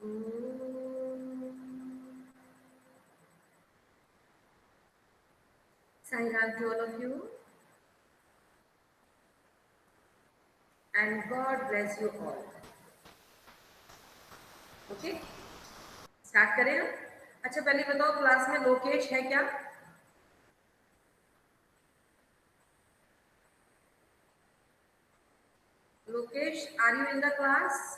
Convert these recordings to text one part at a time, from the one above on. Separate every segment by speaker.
Speaker 1: Sai Ram to all of you, and God bless you all. Okay, start करें हम। अच्छा, पहले बताओ क्लास में लोकेश है क्या? Lokesh, are you in the class?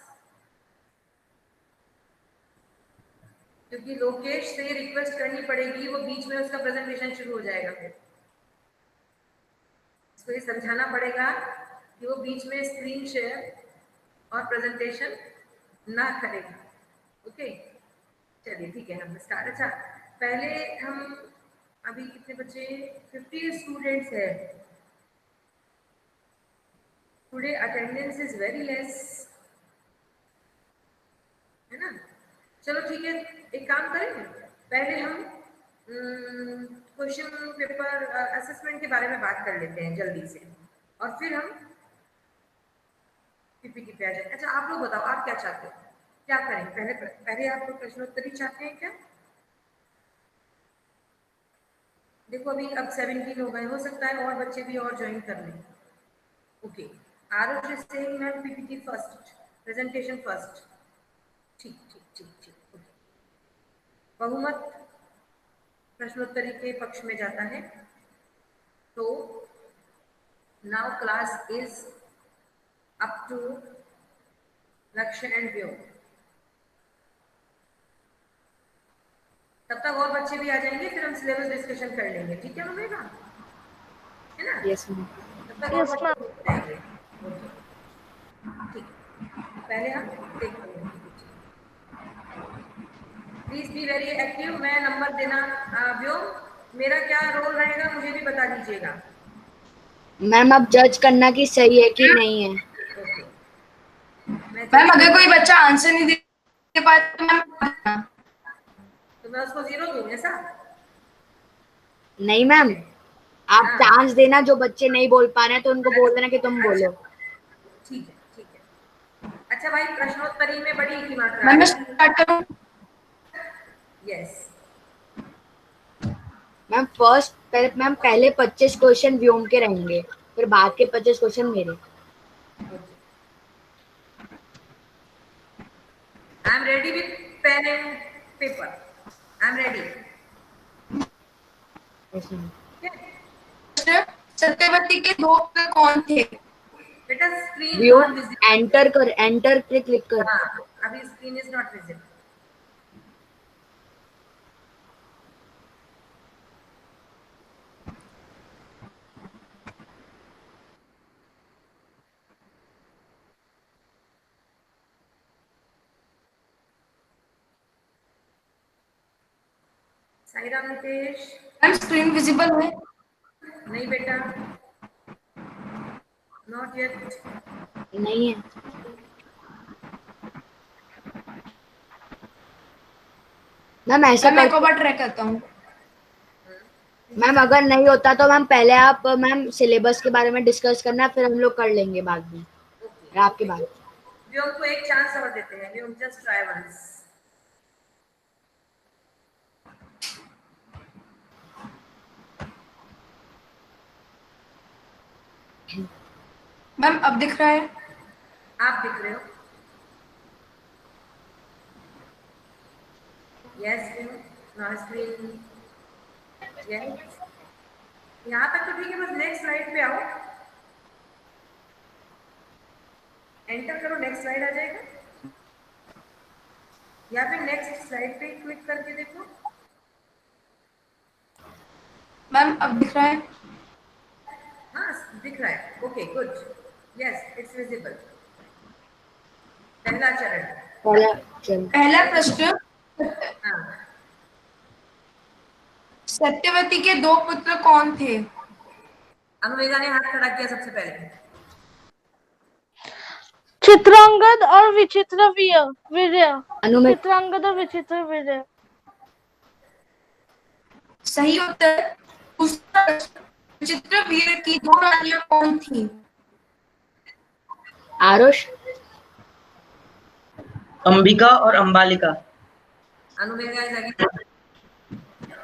Speaker 1: क्योंकि लोकेश से रिक्वेस्ट करनी पड़ेगी, वो बीच में उसका प्रेजेंटेशन शुरू हो जाएगा, फिर इसको ये समझाना पड़ेगा कि वो बीच में स्क्रीन शेयर और प्रेजेंटेशन ना करेगा। ओके, चलिए ठीक है, हम स्टार्ट। अच्छा, पहले हम अभी कितने बच्चे? 50 स्टूडेंट्स है। Today attendance is very less, है ना? चलो ठीक है, एक काम करें, पहले हम क्वेश्चन पेपर असेसमेंट के बारे में बात कर लेते हैं जल्दी से, और फिर हम पीपीटी पे आ जाए। अच्छा, आप लोग बताओ, आप क्या चाहते हो, क्या करें? पहले पहले आप लोग प्रश्नोत्तरी चाहते हैं क्या? देखो अभी अब 17 हो गए, हो सकता है और बच्चे भी और ज्वाइन कर लें। Okay, Aarush is saying ma'am PPT first, presentation first. ठीक ठीक ठीक ठीक, ओके। बहुमत प्रश्नोत्तरी के पक्ष में जाता है। तो now class is up to Lakshya and व्यू। तब तक और बच्चे भी आ जाएंगे, फिर हम सिलेबस डिस्कशन कर लेंगे, ठीक है मम्मी? है ना?
Speaker 2: Yes ma'am.
Speaker 1: तब तक और बच्चे भी आ जाएंगे। ओके, ठीक। पहले हम देखते हैं, प्लीज बी वेरी एक्टिव। मैं नंबर देना व्योम, मेरा क्या रोल रहेगा मुझे भी बता दीजिएगा।
Speaker 2: मैम अब जज करना कि सही है कि नहीं है।
Speaker 1: ओके,
Speaker 3: मैम अगर कोई बच्चा आंसर नहीं दे पाए तो मैम
Speaker 1: तो मैं उसको 0 दूं ऐसा?
Speaker 2: नहीं मैम, आप
Speaker 1: हाँ,
Speaker 2: चांस देना, जो बच्चे नहीं बोल पा रहे हैं तो उनको बोल देना कि तुम बोलो।
Speaker 1: ठीक है ठीक है। अच्छा भाई, प्रश्नोत्तरी में बड़ी की मात्रा
Speaker 3: मैम मैं
Speaker 1: है।
Speaker 3: स्टार्ट करूं?
Speaker 1: यस,
Speaker 2: मैम फर्स्ट मैम पहले 25 क्वेश्चन व्योम के रहेंगे, फिर बाद के 25 क्वेश्चन मेरे।
Speaker 1: Okay. I am ready with pen and paper, I am ready.
Speaker 2: Yes ma'am.
Speaker 3: Satyavati के दो पुत्र कौन थे?
Speaker 1: बेटा screen not
Speaker 2: Vyom
Speaker 1: visible.
Speaker 2: Enter पे क्लिक कर।
Speaker 1: हाँ, अभी screen is not visible. Sai Ram Nitesh,
Speaker 3: ma'am screen visible है?
Speaker 1: नहीं बेटा, नॉट येट।
Speaker 2: नहीं है मैम, ऐसा
Speaker 3: मैम मैं
Speaker 2: कर।
Speaker 3: एक बार ट्राई करता हूँ।
Speaker 2: मैम अगर नहीं होता तो मैम पहले आप मैम सिलेबस के बारे में डिस्कस करना, फिर हम लोग कर लेंगे बाद में,
Speaker 1: ओके
Speaker 2: आपके
Speaker 1: ओके,
Speaker 2: बाद।
Speaker 1: व्योम को एक चांस और देते हैं। व्योम जस्ट ट्राई वंस।
Speaker 3: मैम अब दिख रहा है?
Speaker 1: आप दिख रहे हो? Yes Vyom, not screen. Yes, यहाँ तक तो ठीक है, बस नेक्स्ट स्लाइड पे आओ, एंटर करो, नेक्स्ट स्लाइड आ जाएगा, या फिर नेक्स्ट स्लाइड पे क्लिक करके देखो।
Speaker 3: मैम अब दिख रहा है?
Speaker 1: हाँ दिख रहा है, okay good, yes it's visible. पहला चरण।
Speaker 3: पहला प्रश्न,
Speaker 1: हाँ,
Speaker 3: सत्यवती के दो पुत्र कौन थे?
Speaker 1: अनुवेदा ने हाथ खड़ा किया सबसे पहले।
Speaker 4: चित्रांगद और विचित्र वीर्य।
Speaker 2: अनुमेय।
Speaker 4: चित्रांगद और विचित्र वीर्य।
Speaker 3: सही उत्तर। दूसरा प्रश्न, विचित्रवीर्य की दो रानियां कौन थी?
Speaker 2: आरुष।
Speaker 5: अंबिका और अंबालिका।
Speaker 1: अनुमेगा is again.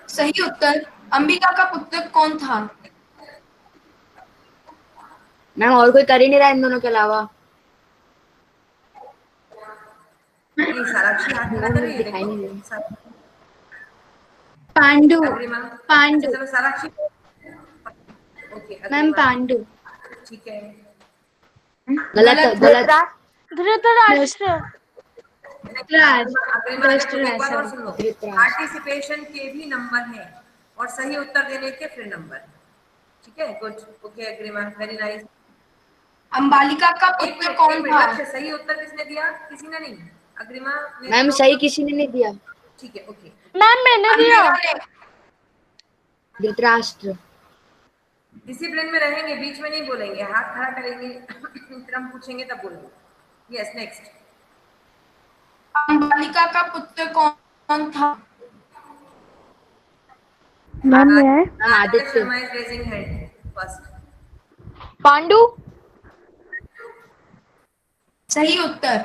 Speaker 3: सही उत्तर। अंबिका का पुत्र कौन था?
Speaker 2: मैम और कोई कर ही नहीं रहा इन दोनों के अलावा।
Speaker 1: नहीं, साराक्षी हाथ खड़ा
Speaker 2: मैम
Speaker 1: कर रही है,
Speaker 2: दिखाई नहीं दे
Speaker 1: देखो।
Speaker 6: पांडु।
Speaker 1: अग्रिमा। अच्छा
Speaker 6: पांडु।
Speaker 1: चलो साराक्षी। Okay
Speaker 6: ma'am
Speaker 1: Agrima.
Speaker 6: पांडु।
Speaker 1: ठीक है।
Speaker 2: गलत है, गलत।
Speaker 4: धृतराष्ट्र।
Speaker 6: राज।
Speaker 1: अग्रिमा देखो, एक बात और
Speaker 6: धृतराष्ट्र।
Speaker 1: सुन लो।
Speaker 2: धृतराष्ट्र।
Speaker 1: पार्टिसिपेशन के भी नंबर हैं और सही उत्तर देने के फिर नंबर। ठीक है, good. Okay Agrima, very nice.
Speaker 3: Ambalika का
Speaker 1: एक
Speaker 3: पुत्र
Speaker 1: मिनट,
Speaker 3: कौन
Speaker 1: एक मिनट,
Speaker 3: था?
Speaker 1: लक्ष्य सही उत्तर किसने दिया? किसी ने नहीं। अग्रिमा ने
Speaker 2: मैम
Speaker 1: दिया
Speaker 2: सही
Speaker 1: होगा।
Speaker 2: किसी ने नहीं दिया।
Speaker 1: ठीक है, ओके।
Speaker 4: मैम मैंने दिया।
Speaker 3: अनमेगा ने।
Speaker 2: धृतराष्ट्र।
Speaker 1: डिसिप्लिन में रहेंगे, बीच में नहीं बोलेंगे, हाथ खड़ा करेंगे फिर हम पूछेंगे तब बोलेंगे। Yes, next.
Speaker 3: अंबालिका का पुत्र कौन था?
Speaker 4: मैम मैं आए।
Speaker 2: Ma'am
Speaker 1: Aditya
Speaker 2: Aditya.
Speaker 1: Sharma is raising hand first.
Speaker 4: Pandu.
Speaker 3: सही उत्तर।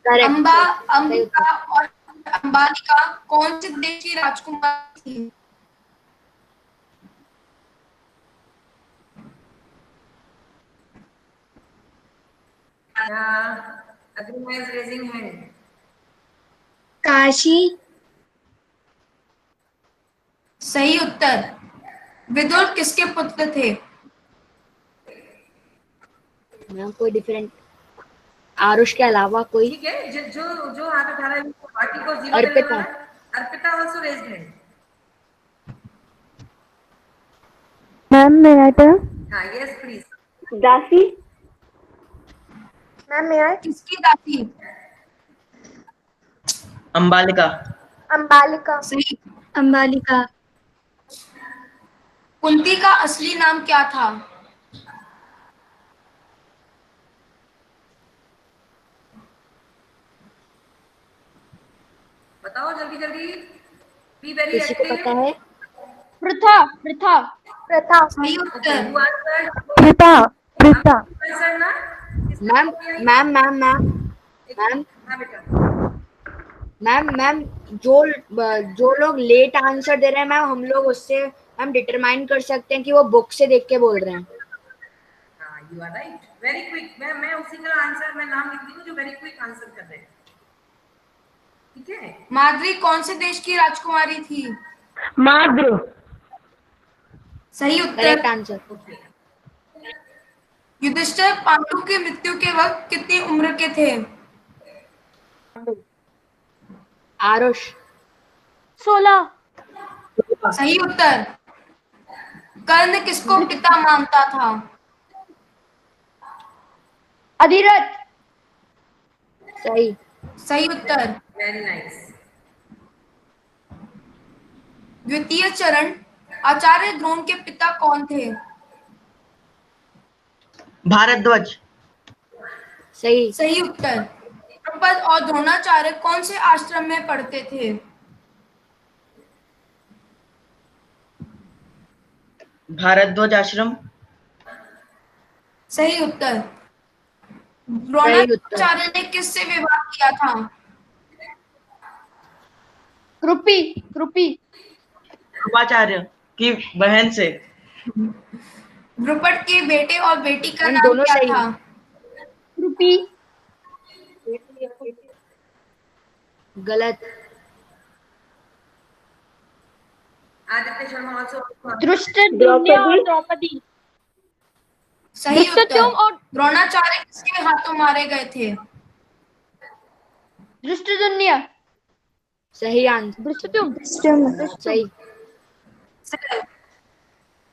Speaker 2: करेक्ट। सही उत्तर।
Speaker 3: अंबिका और अंबालिका कौन से देश की राजकुमारी थी?
Speaker 1: Agrima is raising hand.
Speaker 6: Kashi.
Speaker 3: सही उत्तर। विदुर किसके पुत्र थे?
Speaker 2: मैम कोई डिफरेंट आरुष के अलावा कोई?
Speaker 1: ठीक है, जो जो जो हाथ उठा रहा है वो पार्टी को जीरो देने
Speaker 2: अर्पिता।
Speaker 1: वाला है। Arpita also raised hand.
Speaker 4: Ma'am मैं आए तो।
Speaker 1: हाँ, यस प्लीज।
Speaker 4: दासी। मैम मैं आए।
Speaker 3: किसकी दासी?
Speaker 5: अंबालिका।
Speaker 4: अंबालिका।
Speaker 3: सही।
Speaker 6: अंबालिका।
Speaker 3: कुंती का असली नाम क्या था?
Speaker 1: बताओ जल्दी जल्दी। बी वेरी
Speaker 2: किसी को पता
Speaker 1: एक्टिव।
Speaker 2: है?
Speaker 4: प्रथा। प्रथा। प्रथा।
Speaker 3: सही
Speaker 1: ओके,
Speaker 3: उत्तर।
Speaker 1: Who answered?
Speaker 4: प्रथा। प्रथा।
Speaker 1: आंसर ना? किसने
Speaker 2: मैम
Speaker 1: बोला ये?
Speaker 2: मैम मैम मैम मैम
Speaker 1: हाँ बेटा।
Speaker 2: मैम मैम जो जो लोग लेट आंसर दे रहे हैं मैम, हम लोग उससे मैम डिटरमाइन कर सकते हैं कि वो बुक से देख के बोल रहे हैं।
Speaker 1: हाँ, you are right, very quick. मैं उसी का आंसर, मैं नाम लिख दी हूँ जो वेरी क्विक आंसर कर रहे हैं। ठीक है।
Speaker 3: माद्री कौन से देश की राजकुमारी थी?
Speaker 4: माद्र।
Speaker 3: सही उत्तर।
Speaker 2: Correct answer.
Speaker 1: Okay.
Speaker 3: Yudhishthir Pandu की मृत्यु के वक्त कितनी उम्र के थे?
Speaker 2: आरुष।
Speaker 4: 16।
Speaker 3: सही उत्तर। कर्ण किसको पिता मानता था?
Speaker 4: अधिरथ।
Speaker 2: सही।
Speaker 3: सही उत्तर।
Speaker 1: Very nice.
Speaker 3: द्वितीय चरण आचार्य द्रोण के पिता कौन थे?
Speaker 5: भारद्वाज।
Speaker 2: सही।
Speaker 3: सही उत्तर। द्रुपद और द्रोणाचार्य कौन से आश्रम में पढ़ते थे?
Speaker 5: भारद्वाज आश्रम।
Speaker 3: सही उत्तर।
Speaker 2: सही उत्तर।
Speaker 3: द्रोणाचार्य ने किससे विवाह किया था?
Speaker 4: कृपी। कृपी।
Speaker 5: कृपाचार्य की बहन से।
Speaker 3: द्रुपद के बेटे और बेटी का
Speaker 2: मैम
Speaker 3: नाम
Speaker 2: दोनों
Speaker 3: क्या
Speaker 2: सही।
Speaker 3: था?
Speaker 4: कृपी।
Speaker 2: गलत।
Speaker 1: आदित्य शर्मा ऑल्सो।
Speaker 4: धृष्टद्युम्न और द्रौपदी।
Speaker 3: सही उत्तर।
Speaker 4: धृष्टद्युम्न और
Speaker 3: द्रोणाचार्य किसके हाथों मारे गए थे?
Speaker 4: धृष्टद्युम्न।
Speaker 2: सही आंसर।
Speaker 4: धृष्टद्युम्न।
Speaker 2: सही।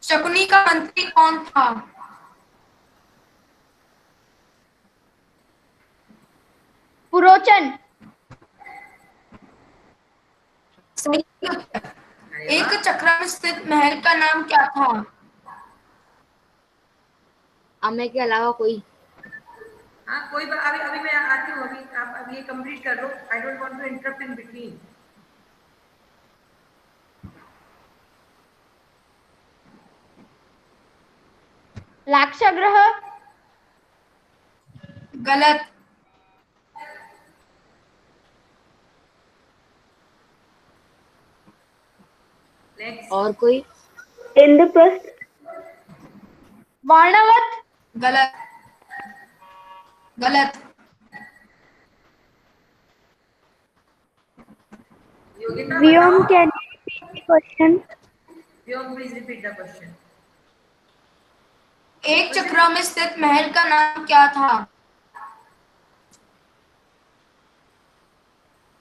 Speaker 3: शकुनी का मंत्री कौन था?
Speaker 4: पुरोचन।
Speaker 3: सही उत्तर।
Speaker 1: अरे
Speaker 3: एक
Speaker 1: वाह।
Speaker 3: चक्र में स्थित महल का नाम क्या था?
Speaker 2: अमे के अलावा कोई?
Speaker 1: हाँ, कोई बात, अभी अभी मैं आती हूँ। अभी आप अभी ये कंप्लीट कर लो। I don't want to interrupt in between.
Speaker 4: Lakshagriha.
Speaker 3: गलत।
Speaker 1: नेक्स्ट।
Speaker 2: और कोई?
Speaker 4: इंद्रप्रस्थ।
Speaker 3: वर्णवत। गलत। गलत।
Speaker 1: योगिता
Speaker 4: व्योम,
Speaker 1: बताओ।
Speaker 4: can you repeat the question?
Speaker 1: Vyom, please repeat the question.
Speaker 3: एक चक्र में स्थित महल का नाम क्या था?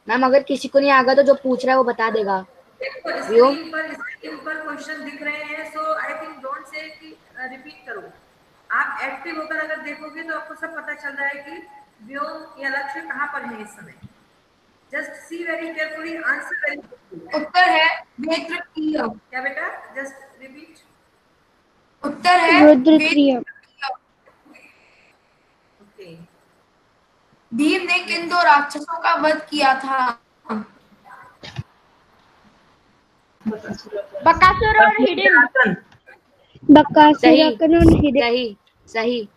Speaker 2: मैम अगर किसी को नहीं आगा तो जो पूछ रहा है वो बता देगा।
Speaker 1: देखो
Speaker 2: व्योम?
Speaker 1: स्क्रीन पर क्वेश्चन दिख रहे हैं, सो आई थिंक डोंट से कि रिपीट करो। आप एक्टिव होकर अगर देखोगे तो आपको सब पता चल रहा है कि व्योम या लक्ष्य कहाँ पर है इस समय। Just see very carefully, answer very carefully.
Speaker 3: उत्तर है वेत्रकीय।
Speaker 1: क्या बेटा? Just repeat.
Speaker 3: उत्तर है
Speaker 4: रुद्रक्रिया।
Speaker 1: ओके।
Speaker 3: भीम ने किन दो राक्षसों का वध किया था?
Speaker 4: बकासुर और हिडिन।
Speaker 5: आसन।
Speaker 4: बकासुर
Speaker 2: सही
Speaker 4: और हिडिन।
Speaker 2: सही सही।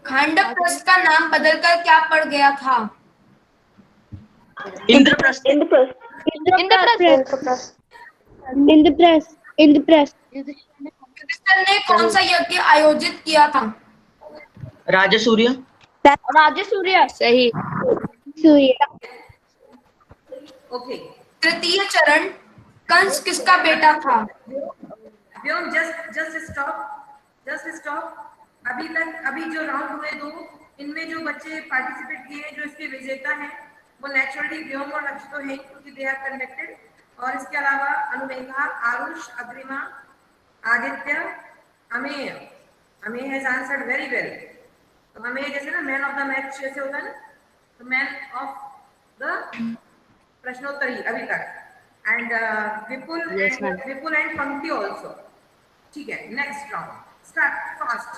Speaker 3: खंडप्रस्थ का नाम बदलकर क्या पड़ गया था?
Speaker 5: इंद्रप्रस्थ।
Speaker 4: इंद्रप्रस्थ।
Speaker 3: युधिष्ठिर ने कौन सा यज्ञ आयोजित किया था?
Speaker 5: राजसूर्य।
Speaker 4: राजसूर्य।
Speaker 2: सही।
Speaker 4: सूर्य।
Speaker 1: ओके।
Speaker 3: तृतीय चरण कंस किसका बेटा था?
Speaker 1: व्योम, जस्ट स्टॉप। अभी जो राउंड हुए दो, इनमें जो बच्चे पार्टिसिपेट किए हैं, जो इसके विजेता हैं, वो नेचुरली व्योम और लक्ष्य तो है क्योंकि दे आर कनेक्टेड। और इसके अलावा Anumegha, Aarush, Agrima, Aditya, Amey. Amey has answered very well. तो अमेय जैसे ना मैन ऑफ द मैच जैसे होता है ना, तो मैन ऑफ द प्रश्नोत्तरी अभी तक। And
Speaker 2: Yes, ma'am.
Speaker 1: Vipul and पंक्ति ऑल्सो। ठीक है, नेक्स्ट राउंड स्टार्ट फास्ट।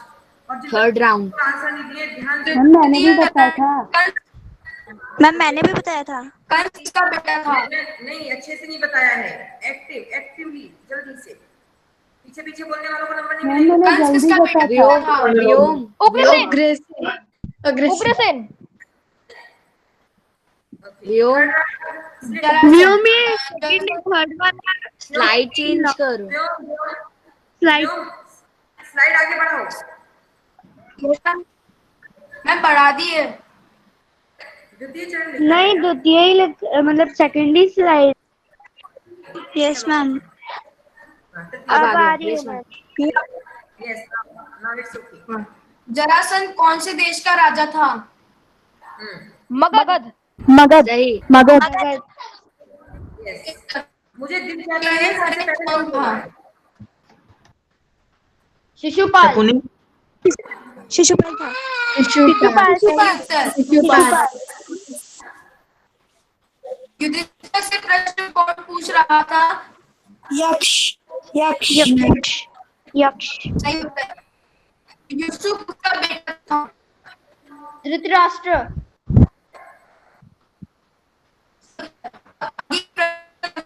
Speaker 1: और जिन
Speaker 2: थर्ड राउंड।
Speaker 1: आंसर नहीं दिए ध्यान से।
Speaker 4: मैंने भी बताया था।
Speaker 7: मैम मैंने भी बताया था।
Speaker 3: कंस किसका बेटा था?
Speaker 1: नहीं, अच्छे से नहीं बताया है। एक्टिवली जल्दी से। पीछे पीछे बोलने वालों को नंबर नहीं
Speaker 4: मैम
Speaker 1: मिलेगा।
Speaker 4: मैंने
Speaker 3: कंस
Speaker 4: जल्दी
Speaker 3: किसका बेटा
Speaker 4: बताया था।
Speaker 2: व्योम
Speaker 4: उग्रसेन।
Speaker 2: व्योम
Speaker 4: व्योम ये सेकंड थर्ड वाला
Speaker 2: स्लाइड चेंज करो।
Speaker 4: स्लाइड।
Speaker 1: स्लाइड आगे बढ़ाओ।
Speaker 3: मैं बढ़ा दी है।
Speaker 1: द्वितीय चरण लिखा
Speaker 4: नहीं,
Speaker 1: है।
Speaker 4: द्वितीय ही मतलब सेकंड ही स्लाइड।
Speaker 7: Yes ma'am.
Speaker 2: अब
Speaker 4: अब
Speaker 2: आ
Speaker 4: आ
Speaker 2: गया।
Speaker 4: रही है
Speaker 2: Yes,
Speaker 4: ma'am.
Speaker 2: ma'am.
Speaker 1: Yes, now it's okay.
Speaker 3: Jarasandh कौन से देश का राजा था?
Speaker 4: मगध।
Speaker 2: सही।
Speaker 4: मगध।
Speaker 1: यस, मुझे दिख जाता है सबसे पहले
Speaker 3: कौन था?
Speaker 4: शिशुपाल।
Speaker 5: शकुनी।
Speaker 7: शिशुपाल था।
Speaker 4: शिशुपाल।
Speaker 3: शिशुपाल। युधिष्ठिर से प्रश्न कौन पूछ रहा था?
Speaker 7: यक्ष। यक्ष।
Speaker 4: यक्ष।
Speaker 3: सही उत्तर। यूसुफ का बेटा था?
Speaker 4: धृतराष्ट्र।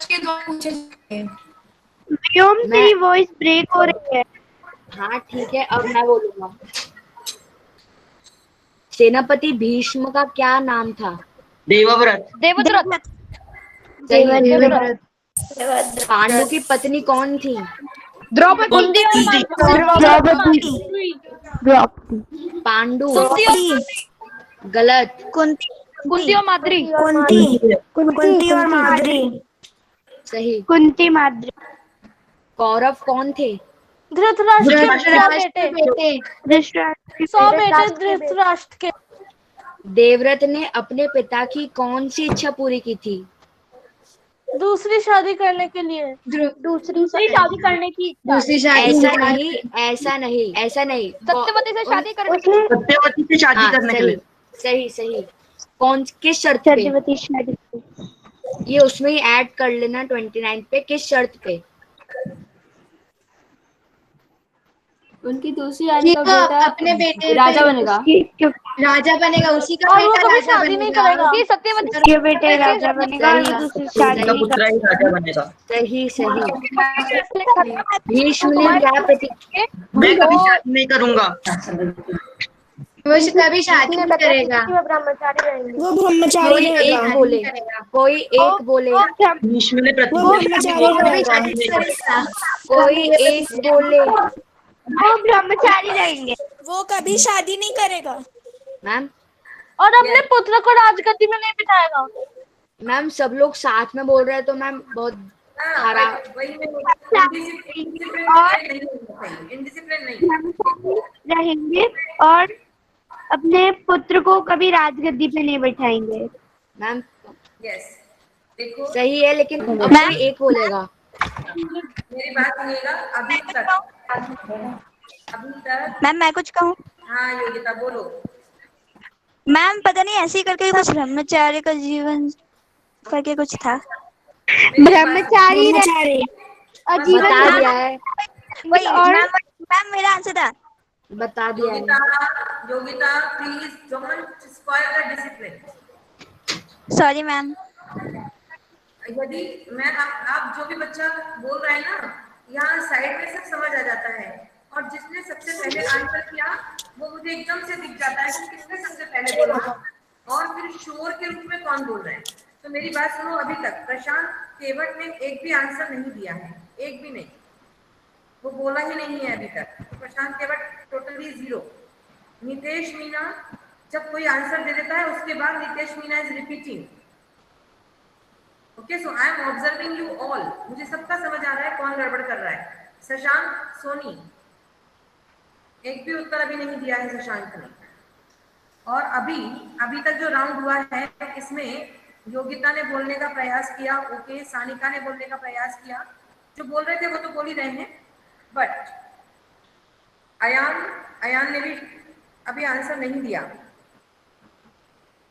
Speaker 3: के द्वारा पूछे जाते हैं।
Speaker 4: व्योम, तेरी वॉइस ब्रेक हो रही है।
Speaker 2: हाँ ठीक है, अब मैं बोलूंगा। सेनापति भीष्म का क्या नाम था?
Speaker 5: देवव्रत।
Speaker 4: देवव्रत।
Speaker 2: सही। पांडु की पत्नी कौन थी?
Speaker 4: द्रौपदी।
Speaker 2: पांडु।
Speaker 7: कुंती।
Speaker 2: गलत।
Speaker 4: कुंती और माद्री।
Speaker 7: कुंती और माद्री।
Speaker 2: सही।
Speaker 4: कुंती माद्री।
Speaker 2: कौरव कौन थे?
Speaker 4: धृतराष्ट्र बेटे। 100 बेटे धृतराष्ट्र के।
Speaker 2: देवव्रत ने अपने पिता की कौन सी इच्छा पूरी की थी?
Speaker 4: दूसरी शादी करने के लिए। दूसरी शादी करने की इच्छा।
Speaker 2: ऐसा नहीं।
Speaker 4: सत्यवती से शादी करने की।
Speaker 5: सत्यवती से शादी
Speaker 2: हाँ,
Speaker 5: करने के लिए।
Speaker 2: सही। कौन किस शर्त पे?
Speaker 4: सत्यवती शादी।
Speaker 2: ये उसमें ही ऐड कर लेना 29 पे। किस शर्त पे?
Speaker 6: उनकी दूसरी रानी का बेटा
Speaker 7: अपने बेटे
Speaker 6: राजा बनेगा।
Speaker 7: उसी का
Speaker 4: और वो
Speaker 7: बेटा
Speaker 4: कभी
Speaker 7: राजा
Speaker 4: शादी नहीं
Speaker 7: बनेगा।
Speaker 4: करेगा। सत्यवती के बेटे राजा बनेगा और वो दूसरी शादी
Speaker 5: उनका पुत्र ही राजा बनेगा।
Speaker 2: सही। भीष्म ने क्या प्रतिज्ञा?
Speaker 5: मैं कभी शादी नहीं करूंगा।
Speaker 8: वो कभी शादी नहीं करेगा।
Speaker 4: वो ब्रह्मचारी रहेंगे।
Speaker 7: वो ब्रह्मचारी
Speaker 2: कोई
Speaker 7: रहेगा।
Speaker 2: एक बोले, कोई एक बोले,
Speaker 5: भीष्म ने
Speaker 7: वो
Speaker 5: प्रतिज्ञा
Speaker 7: ब्रह्मचारी
Speaker 8: वो कभी
Speaker 7: रहेगा।
Speaker 8: शादी नहीं करेगा।
Speaker 2: कोई एक बोले।
Speaker 4: वो ब्रह्मचारी रहेंगे।
Speaker 7: वो कभी शादी नहीं करेगा।
Speaker 2: मैम
Speaker 4: और अपने पुत्र को राजगद्दी में नहीं बिठाएगा।
Speaker 2: मैम सब लोग साथ में बोल रहे हैं तो मैम बहुत खराब।
Speaker 1: वही में इनडिसिप्लिन नहीं।
Speaker 4: रहेंगे और अपने पुत्र को कभी राजगद्दी पे नहीं बिठाएंगे।
Speaker 2: मैम
Speaker 1: यस, देखो
Speaker 2: सही है लेकिन अब कोई एक बोलेगा।
Speaker 1: मेरी बात सुनिएगा। अभी तक
Speaker 7: मैम मैं कुछ कहूँ?
Speaker 1: हाँ योगिता बोलो।
Speaker 7: मैम पता नहीं ऐसे ही करके कुछ ब्रह्मचारी का जीवन करके कुछ था।
Speaker 4: ब्रह्मचारी
Speaker 2: बता दिया है,
Speaker 7: वही मैम मेरा आंसर था।
Speaker 2: बता दिया है।
Speaker 1: Yogita please don't spoil the discipline.
Speaker 7: Sorry ma'am.
Speaker 1: यदि मैं आप जो भी बच्चा बोल रहा है ना, यहाँ साइड में सब समझ आ जाता है, और जिसने सबसे पहले आंसर किया वो मुझे एकदम से दिख जाता है कि किसने सबसे पहले बोला और फिर शोर के रूप में कौन बोल रहा है। तो मेरी बात सुनो, अभी तक प्रशांत केवट ने एक भी आंसर नहीं दिया है, एक भी नहीं, वो बोला ही नहीं है अभी तक। तो प्रशांत केवट टोटली जीरो। नितेश मीना जब कोई आंसर दे देता है उसके बाद Nitesh Meena is repeating. Okay, so I am observing you all. मुझे सबका समझ आ रहा है कौन गड़बड़ कर रहा है। शशांक, सोनी, एक भी उत्तर अभी नहीं दिया है शशांक ने। और अभी तक जो राउंड हुआ है इसमें योगिता ने बोलने का प्रयास किया, ओके, सानिका ने बोलने का प्रयास किया, जो बोल रहे थे वो तो बोल ही रहे हैं, बट अयान ने भी अभी आंसर नहीं दिया।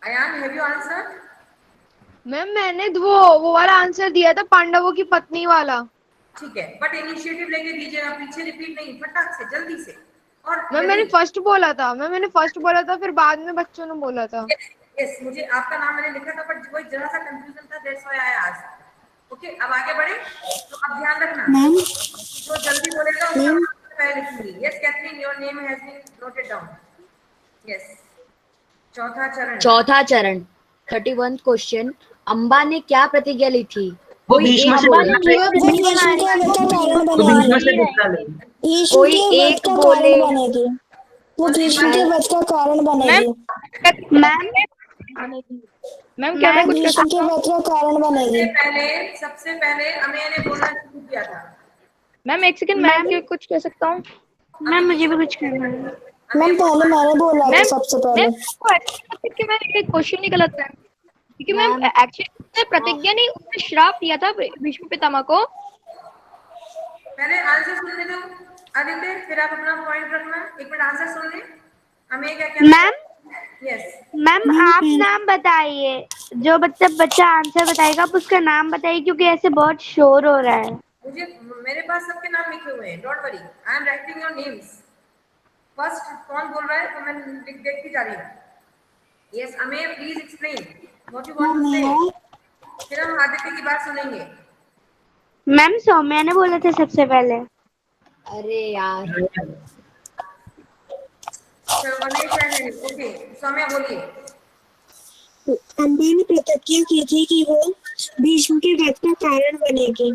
Speaker 1: Ayaan, have you answer?
Speaker 6: Ma'am मैंने वो वाला आंसर दिया था, पांडवों की पत्नी वाला।
Speaker 1: ठीक है, बट इनिशिएटिव लेके दीजिएगा, पीछे रिपीट नहीं, फटाक से जल्दी से। और
Speaker 6: मैम मैंने फर्स्ट बोला था, फिर बाद में बच्चों ने बोला था।
Speaker 1: यस, मुझे आपका नाम मैंने लिखा था, बट कोई जरा सा कंफ्यूजन था, that's why I asked. Okay, अब आगे बढ़े। तो अब ध्यान रखना, जो जल्दी बोलेगा उसका नाम मैं लिखूंगी। Yes Catherine, your name has been noted down. Yes,
Speaker 2: चौथा चरण 31 क्वेश्चन। अंबा ने क्या प्रतिज्ञा ली थी?
Speaker 5: वो भीष्म से बोला।
Speaker 2: कोई एक बोले।
Speaker 7: वो भीष्म के वध का कारण बनेगी।
Speaker 6: मैम क्या मैं कुछ
Speaker 7: भीष्म के वध का कारण बनेगी।
Speaker 1: सबसे पहले अमेय ने बोलना शुरू किया था।
Speaker 6: मैम एक सेकंड, मैं कुछ कह सकता हूँ?
Speaker 4: मैम मुझे भी कुछ कहना है।
Speaker 7: मैम पहले मैंने बोला था सबसे पहले।
Speaker 6: कि मैं एक क्वेश्चन ही गलत है, क्योंकि मैम एक्चुअली प्रतिज्ञा नहीं, उसने श्राप दिया था भीष्म पितामह को।
Speaker 1: पहले आंसर सुनने दो आदित्य, फिर आप अपना पॉइंट रखना। एक मिनट आंसर सुन ले। अमेय क्या कहना?
Speaker 4: मैम
Speaker 1: यस
Speaker 4: मैम आप नाम बताइए, जो बच्चा आंसर बताएगा आप उसका नाम बताइए, क्योंकि ऐसे बहुत शोर हो रहा है।
Speaker 1: मेरे पास सबके नाम लिखे हुए हैं, don't worry, I am writing your names. First कौन बोल रहा है तो मैं देखती जा रही हूँ। Yes Amey, please explain what you want to say. फिर हम आदित्य की बात सुनेंगे।
Speaker 4: मैम सौम्या ने बोला था सबसे पहले।
Speaker 2: अरे यार,
Speaker 1: चलो अमेय क्या है? ओके सौम्या बोलिए।
Speaker 7: अंबा ने प्रतिज्ञा की थी कि वो भीष्म के वध का कारण बनेगी।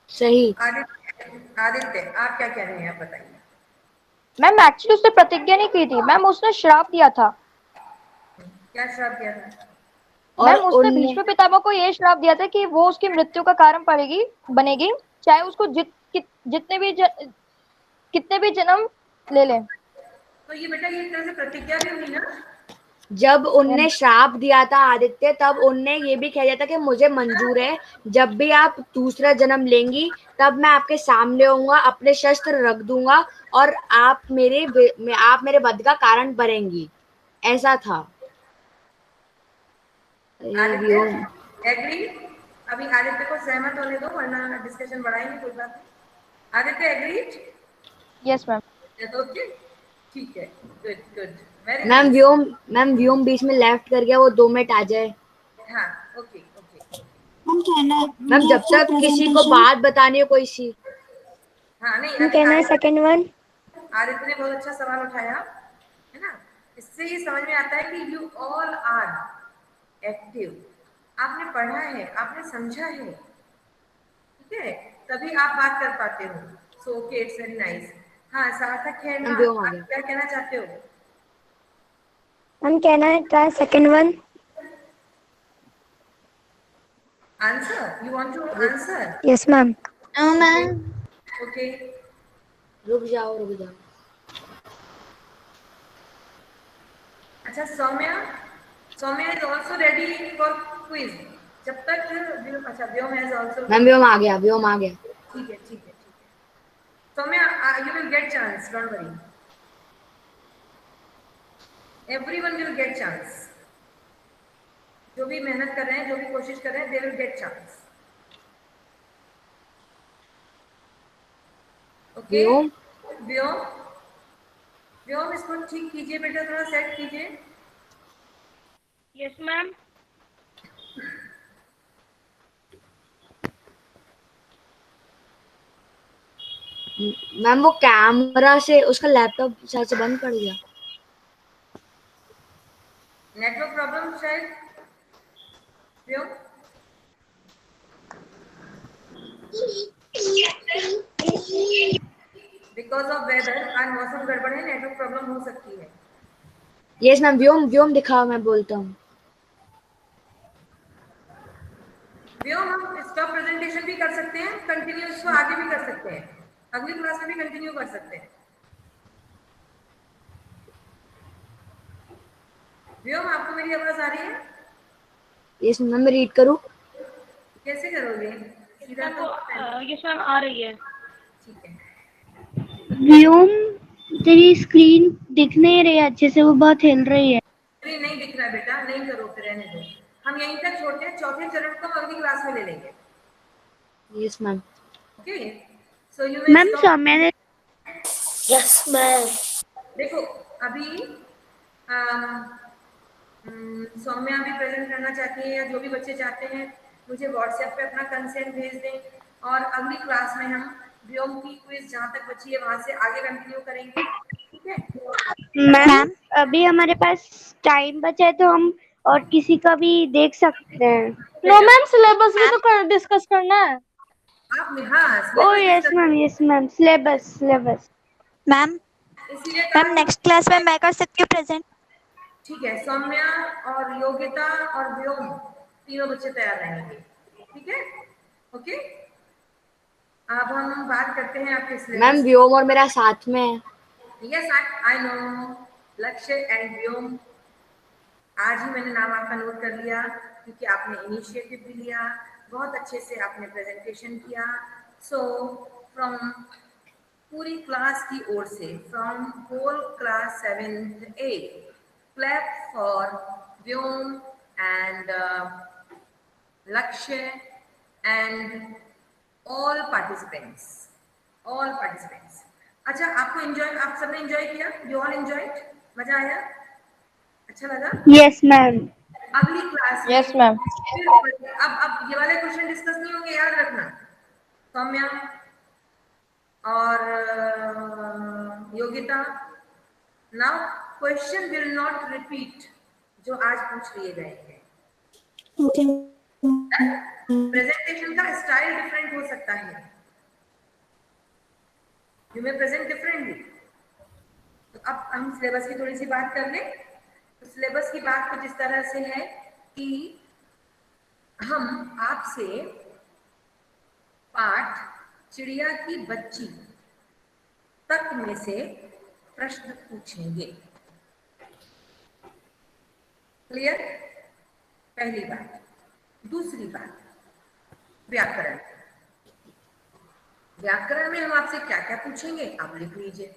Speaker 2: सही।
Speaker 1: आदित्य आप क्या कह रहे हैं, आप बताइए।
Speaker 3: मैम एक्चुअली उसने प्रतिज्ञा नहीं की थी मैम, उसने श्राप दिया था।
Speaker 1: क्या श्राप दिया था?
Speaker 3: मैम उसने भीष्म पितामह को ये श्राप दिया था कि वो उसकी मृत्यु का कारण बनेगी, चाहे उसको कितने भी जन्म ले ले।
Speaker 1: तो ये बेटा ये एक तरह से प्रतिज्ञा भी हुई ना।
Speaker 2: जब उनने श्राप दिया था आदित्य, तब उनने ये भी कह दिया था कि मुझे मंजूर है, जब भी आप दूसरा जन्म लेंगी तब मैं आपके सामने होऊंगा, अपने शस्त्र रख दूंगा और आप मेरे वध का कारण बनेंगी, ऐसा था।
Speaker 1: एग्री? अभी आदित्य को सहमत होने दो वरना डिस्कशन बढ़ाएंगे, कोई बात नहीं। Aditya agreed?
Speaker 3: Yes ma'am.
Speaker 1: Okay ठीक है, गुड गुड।
Speaker 2: मैम व्योम बीच में लेफ्ट कर गया, वो 2 मिनट आ जाए।
Speaker 1: हाँ ओके ओके।
Speaker 7: हम कहना
Speaker 2: मैम जब तक किसी को बात बतानी हो कोई सी।
Speaker 1: हाँ नहीं
Speaker 4: कहना है सेकंड वन।
Speaker 1: आदित्य ने बहुत अच्छा सवाल उठाया है ना। इससे ये समझ में आता है कि यू ऑल आर एक्टिव, आपने पढ़ा है, आपने समझा है, ठीक है, तभी आप बात कर पाते हो। So okay, it's very nice. हाँ सार्थक है ना,
Speaker 2: व्योम आ
Speaker 1: आप
Speaker 2: गया।
Speaker 1: क्या कहना चाहते हो?
Speaker 4: हम कहना है try second one.
Speaker 1: Answer, you want to answer?
Speaker 4: Yes ma'am.
Speaker 7: No ma'am.
Speaker 1: Okay,
Speaker 2: रुक जाओ रुक जाओ।
Speaker 1: अच्छा Saumya, Saumya is also ready for quiz. जब तक अच्छा Vyom has also,
Speaker 2: ma'am Vyom आ गया, व्योम आ गया।
Speaker 1: ठीक है ठीक है ठीक है। Saumya you will get chance, don't worry, everyone will get chance. जो भी मेहनत कर रहे हैं, जो भी कोशिश कर रहे हैं, they will get chance. Okay
Speaker 2: Vyom
Speaker 1: Vyom, Vyom इसको ठीक कीजिए बेटा, थोड़ा सेट कीजिए।
Speaker 6: Yes ma'am.
Speaker 2: मैम वो कैमरा से उसका लैपटॉप शायद से बंद पड़ गया।
Speaker 1: नेटवर्क प्रॉब्लम शायद व्योम, बिकॉज ऑफ वेदर, आज मौसम गड़बड़ है, नेटवर्क प्रॉब्लम हो सकती है।
Speaker 2: यस मैम, व्योम व्योम दिखाओ, मैं बोलता हूँ।
Speaker 1: व्योम हम स्टॉप प्रेजेंटेशन भी कर सकते हैं, कंटिन्यू इसको आगे भी कर सकते हैं, अगली क्लास में भी कंटिन्यू कर सकते हैं। व्योम आपको मेरी आवाज आ रही है?
Speaker 2: यस मैम, मैं रीड करूँ?
Speaker 1: कैसे करोगे? सीधा तो
Speaker 6: यस मैम आ रही है।
Speaker 1: ठीक है।
Speaker 4: व्योम तेरी स्क्रीन दिख नहीं रही है अच्छे से, वो बहुत हिल रही है।
Speaker 1: अरे नहीं दिख रहा बेटा, नहीं करो, फिर रहने दो, हम यहीं तक छोड़ते हैं, चौथे चरण को हम अगली क्लास में ले लेंगे।
Speaker 2: Yes ma'am.
Speaker 1: Okay, so you may
Speaker 4: ma'am
Speaker 1: stop.
Speaker 4: Saumya ने
Speaker 1: देखो अभी सौम्या भी प्रेजेंट करना चाहती है, या जो भी बच्चे चाहते हैं मुझे व्हाट्सएप पे अपना कंसेंट भेज दें, और अगली क्लास में हम व्योम की क्विज जहाँ तक बची है वहां से आगे कंटिन्यू करेंगे, ठीक है?
Speaker 4: मैम
Speaker 7: मैम
Speaker 4: अभी हमारे पास टाइम बचा है तो हम और किसी का भी देख सकते हैं।
Speaker 3: नो मैम, सिलेबस भी तो डिस्कस करना है।
Speaker 1: आप हाँ
Speaker 4: ओ
Speaker 1: syllabus
Speaker 4: yes ma'am, syllabus syllabus.
Speaker 7: Ma'am
Speaker 1: इसीलिए
Speaker 7: मैम
Speaker 1: कहा
Speaker 7: नेक्स्ट क्लास में मैं कर सकती हूँ प्रेजेंट?
Speaker 1: ठीक है, सौम्या और योगिता और व्योम तीनों बच्चे तैयार रहेंगे, ठीक है? ओके, अब हम बात करते हैं आपके
Speaker 2: मैम
Speaker 1: सिलेबस।
Speaker 2: व्योम और मेरा साथ में है।
Speaker 1: यस आई नो, लक्ष्य एंड व्योम, आज ही मैंने नाम आपका नोट कर लिया, क्योंकि आपने इनिशिएटिव भी लिया, बहुत अच्छे से आपने प्रेजेंटेशन किया। सो फ्रॉम पूरी क्लास की ओर से, from whole class 7th 8th, clap for Vyom and Lakshya and all participants, all participants। अच्छा आपको एंजॉय, आप सबने एंजॉय किया? You all enjoyed? मजा आया? अच्छा लगा?
Speaker 4: Yes ma'am.
Speaker 1: अगली क्लास में
Speaker 3: यस मैम।
Speaker 1: फिर अब ये वाले क्वेश्चन डिस्कस नहीं होंगे, याद रखना। सौम्या और Yogita, now question will not repeat जो आज पूछ लिए गए हैं। प्रेजेंटेशन का स्टाइल डिफरेंट हो सकता है, यू मे प्रेजेंट डिफरेंटली। तो अब हम सिलेबस की थोड़ी सी बात कर लें। तो सिलेबस की बात कुछ इस तरह से है कि हम आपसे पाठ चिड़िया की बच्ची तक में से प्रश्न पूछेंगे। क्लियर? पहली बात। दूसरी बात, व्याकरण। व्याकरण में हम आपसे क्या क्या पूछेंगे आप लिख लीजिए,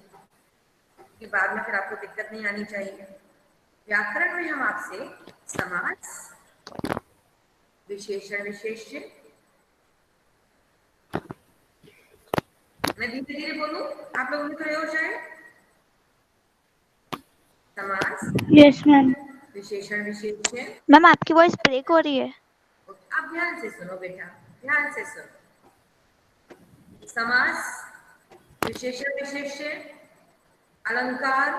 Speaker 1: कि बाद में फिर आपको दिक्कत नहीं आनी चाहिए। व्याकरण में हम आपसे समास, विशेषण विशेष्य, मैं धीरे धीरे बोलूं, आप लोग लिख रहे हो शायद। समास,
Speaker 4: यस मैम।
Speaker 1: विशेषण विशेष्य।
Speaker 7: मैम आपकी वॉइस ब्रेक हो रही है।
Speaker 1: आप ध्यान से सुनो बेटा, ध्यान से सुनो। समास, विशेषण विशेष्य, अलंकार,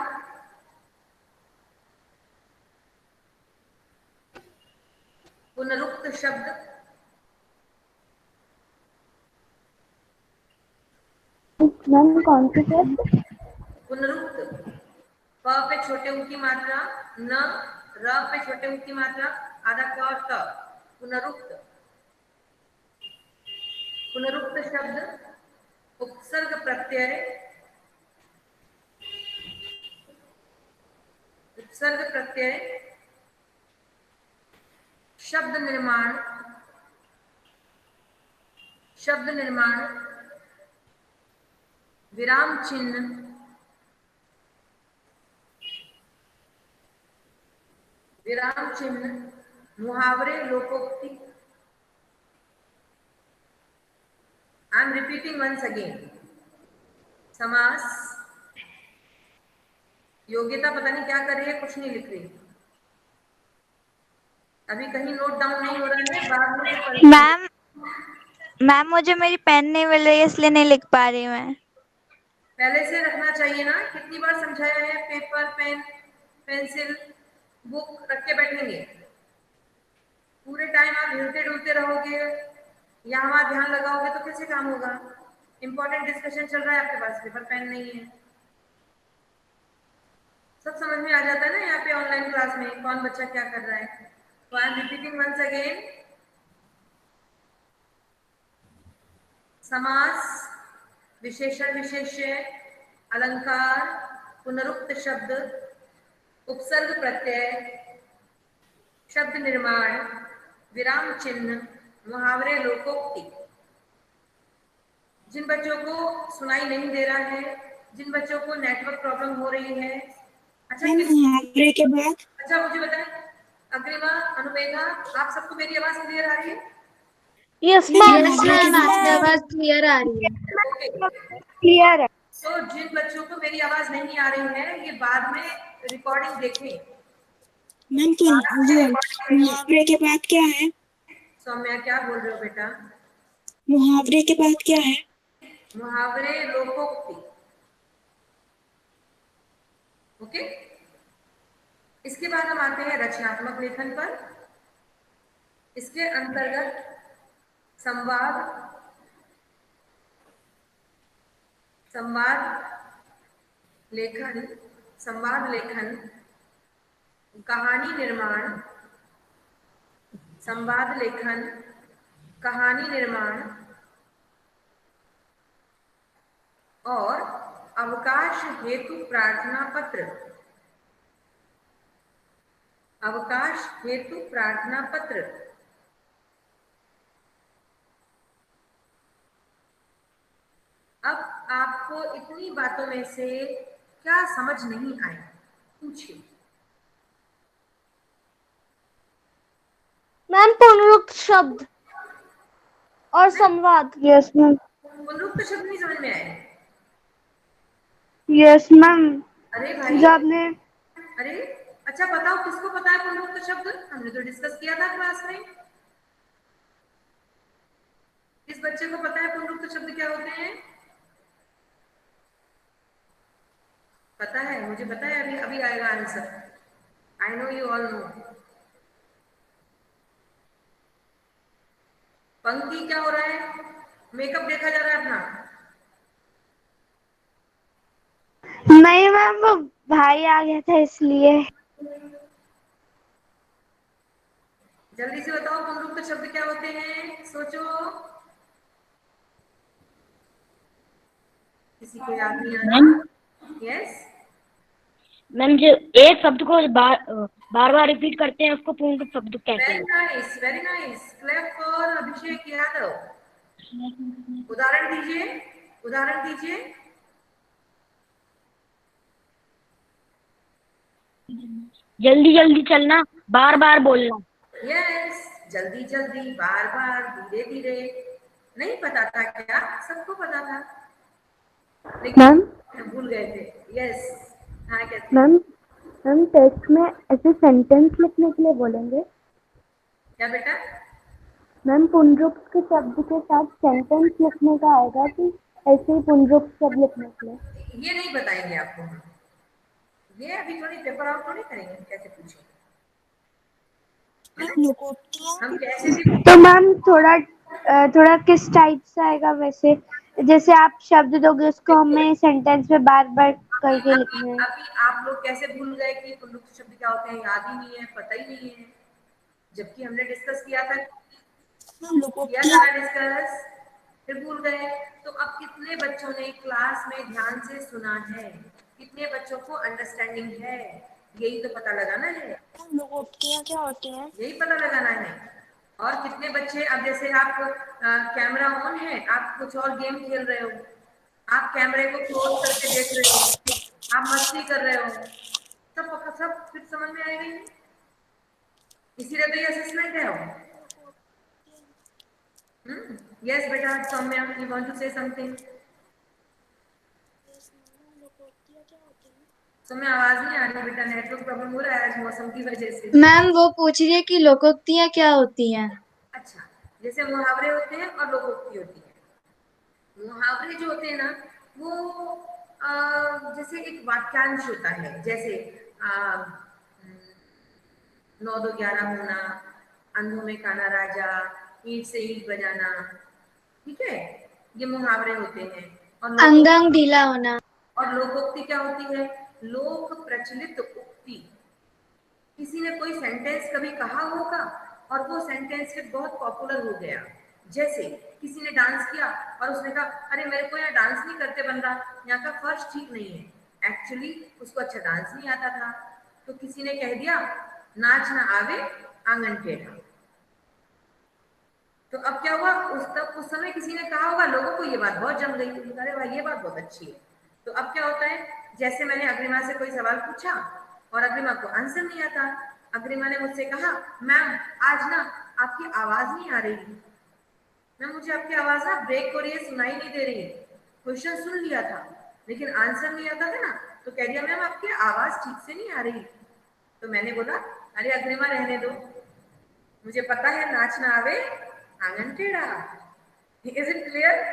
Speaker 1: पुनरुक्त शब्द,
Speaker 4: मैम कौन सी है?
Speaker 1: पुनरुक्त, प पे छोटे ऊ की मात्रा न, र पे छोटे ऊ की मात्रा आधा क और त, पुनरुक्त। पुनरुक्त शब्द उपसर्ग प्रत्यय, उपसर्ग प्रत्यय, शब्द निर्माण, शब्द निर्माण, विराम चिन्ह, विराम चिन्ह, मुहावरे, लोकोक्ति। I am repeating once again. समास, योग्यता पता नहीं क्या कर रही है, कुछ नहीं लिख रही, अभी कहीं नोट डाउन नहीं हो रहा है, बाद में फिर परेशान।
Speaker 7: मैम मैम मुझे मेरी पेन नहीं मिल रही है इसलिए नहीं लिख पा रही मैं।
Speaker 1: पहले से रखना चाहिए ना, कितनी बार समझाया है, पेपर पेन पेंसिल बुक रख के बैठेंगे, पूरे टाइम आप हिलते डुलते रहोगे या वहां ध्यान लगाओगे तो कैसे काम होगा। इंपॉर्टेंट डिस्कशन चल रहा है, आपके पास पेपर पेन नहीं है, सब समझ में आ जाता है ना यहाँ पे ऑनलाइन क्लास में कौन बच्चा क्या कर रहा है। तो I am repeating once again. समास, विशेषण विशेष्य, अलंकार, पुनरुक्त शब्द, उपसर्ग प्रत्यय, शब्द निर्माण, विराम चिन्ह, मुहावरे, लोकोक्ति। जिन बच्चों को सुनाई नहीं दे रहा है, जिन बच्चों को नेटवर्क प्रॉब्लम हो रही है, अच्छा
Speaker 5: मुहावरे के बाद
Speaker 1: अच्छा मुझे बताएं, अग्रिमा, अनुमेघा, आप सबको मेरी आवाज क्लियर आ रही है?
Speaker 4: यस
Speaker 8: यस मैम, आपकी आवाज क्लियर आ रही है।
Speaker 1: ओके।
Speaker 4: क्लियर है।
Speaker 1: तो जिन बच्चों को मेरी आवाज नहीं आ रही है, ये बाद में रिकॉर्डिंग देखें।
Speaker 5: मैम तो मुहावरे के बाद क्या है?
Speaker 1: सौम्या क्या बोल रहे हो बेटा?
Speaker 5: मुहावरे के बाद क्या है?
Speaker 1: मुहावरे, लोकोक्ति। ओके, इसके बाद हम आते हैं रचनात्मक लेखन पर। इसके अंतर्गत संवाद, संवाद लेखन, कहानी निर्माण, संवाद लेखन, कहानी निर्माण और अवकाश हेतु प्रार्थना पत्र, अवकाश हेतु प्रार्थना पत्र। अब आपको इतनी बातों में से क्या समझ नहीं आई, पूछिए।
Speaker 4: मैम पुनरुक्त शब्द और संवाद। Yes ma'am.
Speaker 1: पुनरुक्त शब्द नहीं समझ में आए?
Speaker 4: Yes ma'am.
Speaker 1: अरे भाई,
Speaker 4: जो आपने
Speaker 1: अरे अच्छा बताओ, किसको पता है पुनरुक्त शब्द? हमने तो डिस्कस किया था क्लास में। किस बच्चे को पता है पुनरुक्त शब्द क्या होते हैं? पता है, मुझे पता है, अभी अभी आएगा answer. I know you all know. पंक्ति क्या हो रहा है? मेकअप देखा जा रहा है अपना?
Speaker 4: नहीं मैम, वो भाई आ गया था इसलिए।
Speaker 1: जल्दी से बताओ पुनरुक्त शब्द क्या होते हैं, सोचो। किसी को याद नहीं आ रहा? यस
Speaker 9: मैम, जो एक शब्द को बार बार रिपीट करते हैं उसको पूर्ण शब्द कहते
Speaker 1: वेरी
Speaker 9: हैं।
Speaker 1: Nice, very nice. Clap for Abhishek Yadav. उदाहरण दीजिए, उदाहरण दीजिए।
Speaker 9: जल्दी जल्दी चलना, बार बार बोलना।
Speaker 1: यस, जल्दी जल्दी, बार बार, धीरे धीरे। नहीं पता था क्या? सबको पता था,
Speaker 4: मैम
Speaker 1: लेकिन भूल गए थे। यस, हाँ कहते
Speaker 4: मैम मैम टेक्स्ट में ऐसे सेंटेंस लिखने के लिए बोलेंगे।
Speaker 1: क्या बेटा?
Speaker 4: मैम पुनरुक्त के शब्द के साथ सेंटेंस लिखने का आएगा कि ऐसे ही पुनरुक्त शब्द लिखने के लिए?
Speaker 1: ये नहीं बताएंगे आपको हम। ये अभी थोड़ी पेपर आउट थोड़ी करेंगे, कैसे पूछे
Speaker 5: मैम लोकोक्तियाँ
Speaker 1: हम कैसे भी।
Speaker 4: तो मैम थोड़ा किस टाइप से आएगा वैसे, जैसे आप शब्द दोगे उसको हमें सेंटेंस में बार बार करके लिखना है।
Speaker 1: अभी आप लोग कैसे भूल गए कि प्रयुक्त शब्द क्या होते हैं, याद ही नहीं है, पता ही नहीं है, जबकि हमने डिस्कस किया था डिस्कस, फिर भूल गए। तो अब कितने बच्चों ने क्लास में ध्यान से सुना है, कितने बच्चों को अंडरस्टैंडिंग है, यही तो पता लगाना है,
Speaker 5: लोकोक्तियाँ क्या होती हैं?
Speaker 1: यही पता लगाना है। और कितने बच्चे, अब जैसे आप कैमरा ऑन है, आप कुछ और गेम खेल रहे हो, आप कैमरे को क्लोज करके देख रहे हो, आप मस्ती कर रहे हो, सब फिर समझ में आएगा ही। इसीलिए तो ये असेसमेंट है। यस बेटा, Saumya, you want to say something? Saumya आवाज नहीं आ रही बेटा, नेटवर्क प्रॉब्लम हो रहा है आज मौसम की वजह से।
Speaker 8: मैम वो पूछ रही है कि लोकोक्तियाँ क्या होती हैं?
Speaker 1: अच्छा, जैसे मुहावरे होते हैं और लोकोक्ति होती है। मुहावरे जो होते हैं ना, वो जैसे एक वाक्यांश होता है, जैसे 9 2 11 होना, अंधों में काना राजा, ईंट से ईंट बजाना, ठीक है, ये मुहावरे होते हैं। और
Speaker 8: अंग अंग ढीला होना।
Speaker 1: और लोकोक्ति क्या होती है? लोक प्रचलित उक्ति। किसी ने कोई सेंटेंस कभी कहा होगा और वो सेंटेंस फिर बहुत पॉपुलर हो गया। जैसे किसी ने डांस किया और उसने कहा, अरे मेरे को यहाँ डांस नहीं करते बंदा, यहाँ का फर्श ठीक नहीं है। एक्चुअली उसको अच्छा डांस नहीं आता था, तो किसी ने कह दिया, नाच ना आवे आंगन टेढ़ा। तो अब क्या हुआ, उस समय किसी ने कहा होगा, लोगों को ये बात बहुत जम गई, अरे भाई ये बात बहुत अच्छी है। तो अब क्या होता है, जैसे मैंने अग्रिमा से कोई सवाल पूछा और अग्रिमा को आंसर नहीं आता, अग्रिमा ने मुझसे कहा, मैम आज ना आपकी आवाज नहीं आ रही, मैम मुझे आपकी आवाज ना ब्रेक हो रही है, सुनाई नहीं दे रही है। क्वेश्चन सुन लिया था लेकिन आंसर नहीं आता था ना, तो कह दिया, मैम आपकी आवाज ठीक से नहीं आ रही। तो मैंने बोला, अरे अग्रिमा रहने दो, मुझे पता है नाच ना आवे आंगन टेढ़ा। Is it clear?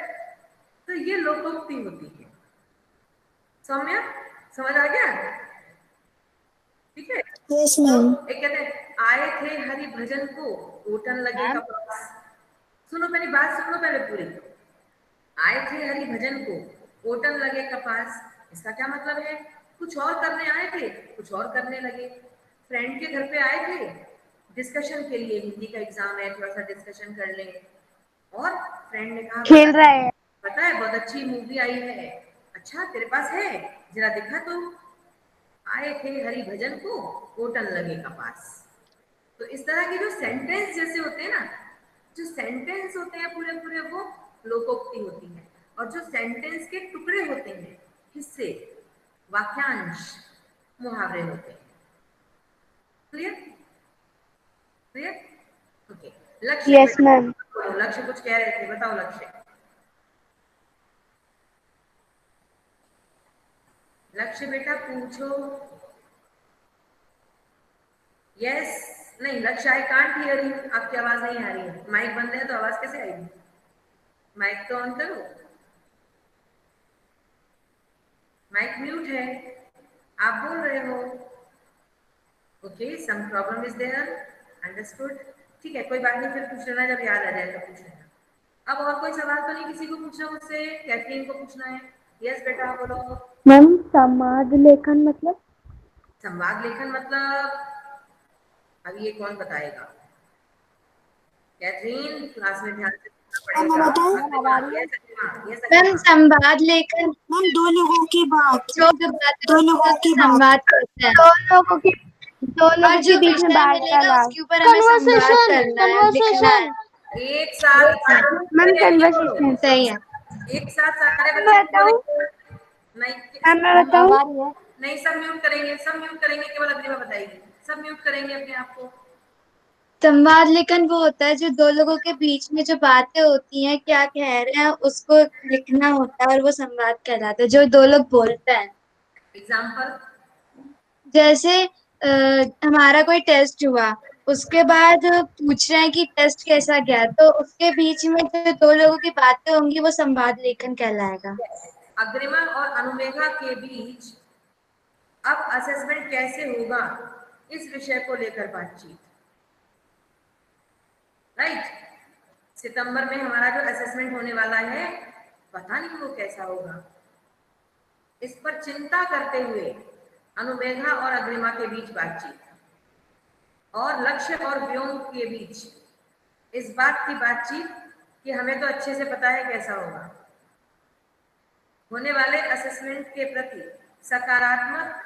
Speaker 1: तो ये लोकोक्ति होती है। सौम्या समझ आ गया? ठीक है।
Speaker 5: Yes ma'am.
Speaker 1: तो एक कहते हैं, आए थे हरि भजन को ओटन लगे कपास। सुनो पहले बात, सुनो पहले पूरी। आए थे हरि भजन को ओटन लगे कपास, इसका क्या मतलब है? कुछ और करने आए थे, कुछ और करने लगे। फ्रेंड के घर पे आए थे डिस्कशन के लिए, हिंदी का एग्जाम है, थोड़ा सा डिस्कशन कर लेंगे। और फ्रेंड ने कहा,
Speaker 4: खेल रहा है।
Speaker 1: पता है बहुत अच्छी मूवी आई है, अच्छा तेरे पास है, जरा दिखा तो। आए थे हरि भजन को ओटन लगे कपास। तो इस तरह के जो सेंटेंस जैसे होते हैं ना, जो सेंटेंस होते हैं पूरे पूरे, वो लोकोक्ति होती है। और जो सेंटेंस के टुकड़े होते हैं, हिस्से, वाक्यांश, मुहावरे होते हैं। क्लियर? क्लियर? ओके। लक्ष्य,
Speaker 4: यस मैम।
Speaker 1: लक्ष्य कुछ कह रहे थे, बताओ लक्ष्य। लक्ष्य बेटा पूछो। यस, नहीं लक्ष्य, आई कांट हियर यू, आपकी आवाज नहीं आ रही है, माइक बंद है तो आवाज कैसे आएगी? माइक तो ऑन करो, माइक म्यूट है, आप बोल रहे हो। Okay, some problem is there, understood. ठीक है, कोई बात नहीं, फिर पूछ लेना, जब याद आ जाएगा पूछ लेना। अब और कोई सवाल तो नहीं किसी को पूछना मुझसे? कैथरीन को पूछना है। यस बेटा बोलो।
Speaker 4: मैम संवाद लेखन मतलब?
Speaker 1: संवाद लेखन मतलब अब ये कौन बताएगा? कैथरीन, क्लास में ध्यान से सुनना
Speaker 5: मैं
Speaker 1: पड़ेगा।
Speaker 5: बताऊं?
Speaker 8: मैम संवाद लेखन
Speaker 5: मैम दो लोगों की बात,
Speaker 8: जो बातें
Speaker 5: दो लोगों की बात।
Speaker 8: संवाद करते हैं,
Speaker 4: दो
Speaker 8: और
Speaker 4: लोगों
Speaker 8: जो
Speaker 4: के बीच में
Speaker 8: विषय मिलेगा
Speaker 4: वार्तालाप।
Speaker 8: उसके ऊपर हमें संवाद करना है, लिखना है।
Speaker 1: एक साथ
Speaker 4: मैम कन्वर्सेशन।
Speaker 8: सही है।
Speaker 1: एक साथ सारे
Speaker 4: मैं
Speaker 1: बच्चे
Speaker 4: बताऊं?
Speaker 1: नहीं,
Speaker 4: मैं बताऊं?
Speaker 1: नहीं सब म्यूट करेंगे, सब म्यूट करेंगे, केवल अग्रिमा बताएगी, सब म्यूट करेंगे अपने आप को।
Speaker 8: संवाद लेखन वो होता है जो दो लोगों के बीच में जो बातें होती हैं, क्या कह रहे हैं उसको लिखना होता है, और वो संवाद कहलाता है, जो दो लोग बोलते हैं।
Speaker 1: एग्जाम्पल?
Speaker 8: जैसे हमारा कोई टेस्ट हुआ, उसके बाद पूछ रहे हैं कि टेस्ट कैसा गया, तो उसके बीच में जो दो लोगों की बातें होंगी वो संवाद लेखन कहलाएगा।
Speaker 1: अग्रिमा और अनुमेघा के बीच अब असेसमेंट कैसे होगा इस विषय को लेकर बातचीत, राइट। सितंबर में हमारा जो असेसमेंट होने वाला है, पता नहीं वो कैसा होगा। इस पर चिंता करते हुए अनुमेघा और अग्रिमा के बीच बातचीत, और लक्ष्य और व्योम के बीच इस बात की बातचीत कि हमें तो अच्छे से पता है कैसा होगा। होने वाले असेसमेंट के प्रति सकारात्मक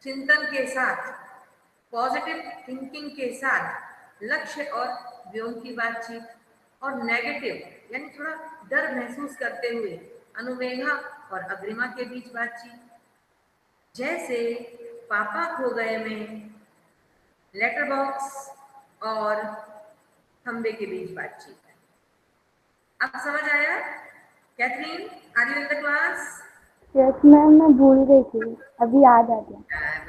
Speaker 1: चिंतन के साथ, पॉजिटिव थिंकिंग के साथ लक्ष्य और व्योम की बातचीत, और नेगेटिव यानी थोड़ा डर महसूस करते हुए अनुमेघा और अग्रिमा के बीच बातचीत। जैसे पापा खो गए में लेटर बॉक्स और खंबे के बीच बातचीत। अब समझ आया? Catherine, are you in the class?
Speaker 4: Yes ma'am, मैं भूल गई थी, अभी याद आ गया।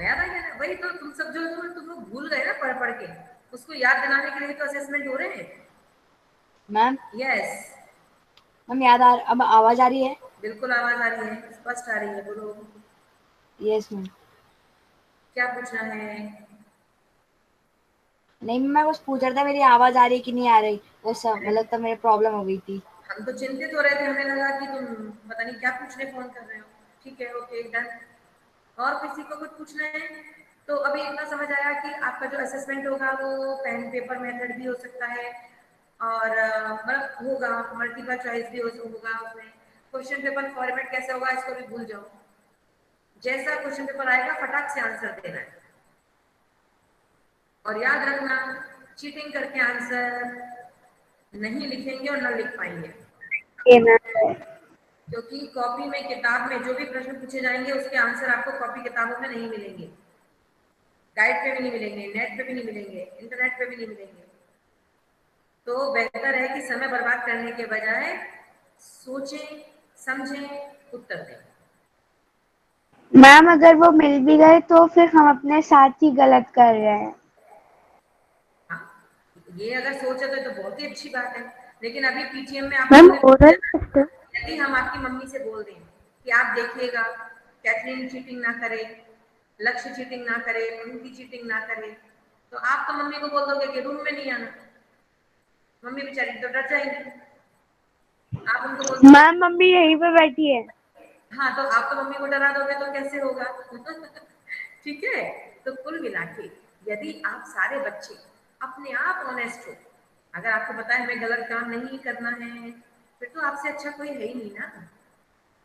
Speaker 1: याद आ गया ना? वही तो, तुम सब जो तुम लोग भूल गए ना पढ़ पढ़ के, उसको याद दिलाने के लिए तो असेसमेंट हो रहे हैं।
Speaker 2: मैम
Speaker 1: यस,
Speaker 2: मैम अब आवाज आ रही है?
Speaker 1: बिल्कुल आवाज आ रही है, स्पष्ट आ रही है, बोलो।
Speaker 2: Yes ma'am.
Speaker 1: क्या पूछना है?
Speaker 2: नहीं मैं बस पूछ रहा था मेरी आवाज आ रही कि नहीं आ रही, वो सब मतलब तब मेरी प्रॉब्लम हो गई थी।
Speaker 1: हम तो चिंतित हो रहे थे, हमें लगा कि तुम पता नहीं क्या पूछने फोन कर रहे हो। ठीक है, ओके, डन। और किसी को कुछ पूछना है? तो अभी इतना समझ आया कि आपका जो असेसमेंट होगा वो पेन पेपर मेथड भी हो सकता है, और मतलब होगा मल्टीपल चॉइस भी होगा। उसमें क्वेश्चन पेपर फॉर्मेट कैसे होगा इसको भी भूल जाओ। जैसा क्वेश्चन पेपर आएगा फटाक से आंसर देना है, और याद रखना चीटिंग करके आंसर नहीं लिखेंगे और ना लिख पाएंगे,
Speaker 4: ये मैम,
Speaker 1: क्योंकि कॉपी में किताब में जो भी प्रश्न पूछे जाएंगे उसके आंसर आपको कॉपी किताबों में नहीं मिलेंगे, गाइड पे भी नहीं मिलेंगे, नेट पे भी नहीं मिलेंगे, इंटरनेट पे भी नहीं मिलेंगे। तो बेहतर है कि समय बर्बाद करने के बजाय सोचें, समझें, उत्तर दें।
Speaker 4: मैम अगर वो मिल भी गए तो फिर हम अपने साथ ही गलत कर रहे हैं।
Speaker 1: हाँ, ये अगर सोचे तो बहुत ही अच्छी बात है, लेकिन अभी पीटीएम में
Speaker 4: मैम
Speaker 1: आपको
Speaker 4: ओरल टेस्ट,
Speaker 1: यदि हम आपकी मम्मी से बोल दें कि आप देखिएगा कैथरीन चीटिंग ना करे, लक्ष्य चीटिंग ना करे, उनकी चीटिंग ना करे, तो आप तो मम्मी को बोल दोगे कि रूम में नहीं आना। मम्मी बेचारी तो डर जाएंगी। आप उनको बोल दोगे,
Speaker 4: मैम मम्मी यहीं पे बैठी है।
Speaker 1: हाँ, तो आप तो मम्मी को डरा दोगे तो कैसे होगा? ठीक है। तो कुल मिला के यदि आप सारे बच्चे अपने आप ऑनेस्ट हो, अगर आपको पता है हमें गलत काम नहीं करना है, फिर तो आपसे अच्छा कोई है ही नहीं ना,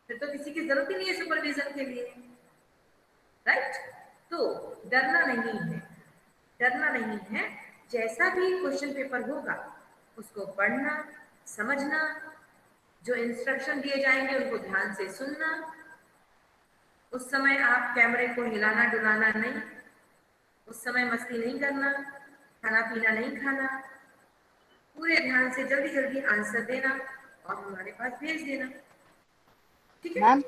Speaker 1: फिर तो किसी की जरूरत ही नहीं है सुपरविजन के लिए, राइट। तो डरना नहीं है, डरना नहीं है। जैसा भी क्वेश्चन पेपर होगा उसको पढ़ना, समझना, जो इंस्ट्रक्शन दिए जाएंगे उनको ध्यान से सुनना। उस समय आप कैमरे को हिलाना डुलाना नहीं, उस समय मस्ती नहीं करना, खाना पीना नहीं खाना, पूरे ध्यान से जल्दी जल्दी आंसर देना और हमारे पास भेज देना। ठीक है?
Speaker 2: Ma'am